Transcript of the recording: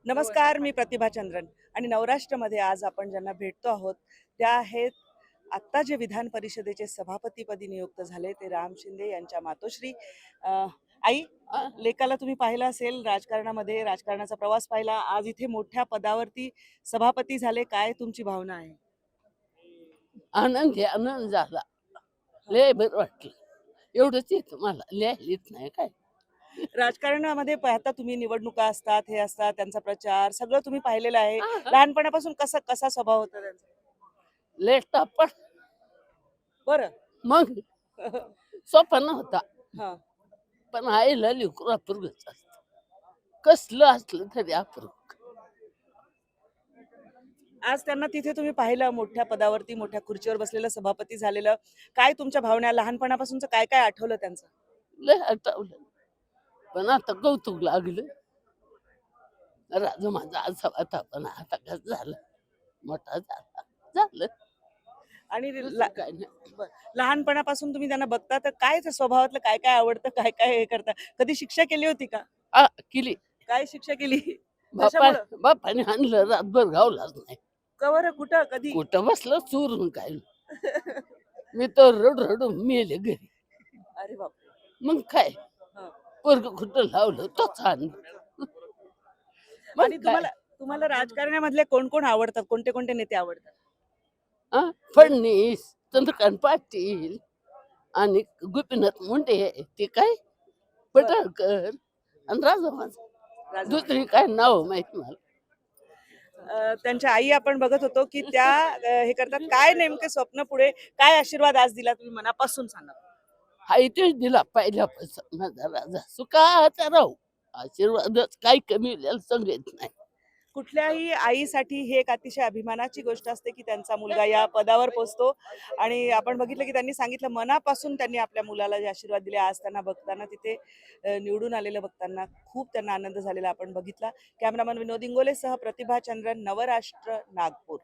नमस्कार, मी प्रतिभा चंद्रन आणि नवराष्ट्रमध्ये आज आपण ज्यांना भेटतो आहोत त्या आहेत आत्ता जे विधान परिषदेचे सभापतीपदी नियुक्त झाले ते राम शिंदे यांच्या मातोश्री. आई, लेकाला तुम्ही पाहिलं असेल राजकारणामध्ये, राजकारणाचा प्रवास पाहिला, आज इथे मोठ्या पदावरती सभापती झाले. काय तुमची भावना आहे? आनंद झाला. लय बरं वाटलं. एवढंच येतं मला, लिहायला येत नाही काय. राजकारणामध्ये पाहता तुम्ही, निवडणुका असतात, हे असतात, त्यांचा प्रचार सगळं तुम्ही पाहिलेलं आहे. हा, हा. लहानपणापासून कसा कसा स्वभाव होता त्यांचा? लय टापड. बरं. मग सोपा नव्हता. हा. पण आईला लेकरू अपूर्वच असतं. कसलं असलं तरी अपूर्व. आज त्यांना तिथे तुम्ही पाहिलं मोठ्या पदावरती, मोठ्या खुर्चीवर बसलेलं, सभापती झालेलं. काय तुमच्या भावना, लहानपणापासूनचं काय काय आठवलं त्यांचं? लय आठवलं. पण आता कौतुक लागलं. राजा माझा असा होता पण आता कसं झालं, मोठा झाला. झालं. आणि दुसरं काय नाही. लहानपणापासून तुम्ही त्यांना बघता तर काय त्या स्वभावातलं काय काय आवडतं, काय काय हे करता? कधी शिक्षा केली होती का? केली. काय शिक्षा केली? बापा कशामुळं? बापाने आणलं, रातभर गावलाच नाही. कवर कुठं कधी? कुठं बसलं चोरून काय. मी तर रडू मेले घरी. अरे बाप. मग काय, हा. पोरग कुठं लावलं तोच आणलं. मग आणि काय, तुम्हाला तुम्हाला राजकारणामधले कोण कोण आवडतात, कोणते कोणते नेते आवडतात? फडणीस, चंद्रकांत पाटील आणि गोपीनाथ मुंडे, ते काय पटळकर आणि राजा माझा. राजा. दुसरी काय नाव माहित मला. त्यांच्या आई आपण बघत होतो की त्या हे करतात. काय नेमके स्वप्न पुढे, काय आशीर्वाद आज दिला तुम्ही मनापासून सांगा? हाय तेच दिला पहिल्यापासून माझा राजा सुखाचा राहू. आशीर्वादच काही कमी सांगत नाही. कुठल्याही आईसाठी ही एक अतिशय अभिमानाची गोष्ट असते की त्यांचा मुलगा या पदावर पोहोचतो. आणि आपण बघितलं की त्यांनी सांगितलं मनापासून त्यांनी आपल्या मुलाला जे आशीर्वाद दिले, आज त्यांना बघताना तिथे निवडून आलेलं बघताना खूप त्यांना आनंद झालेला आपण बघितला. कॅमेरामन विनोद इंगोलेसह प्रतिभा चंद्रन, नवराष्ट्र, नागपूर.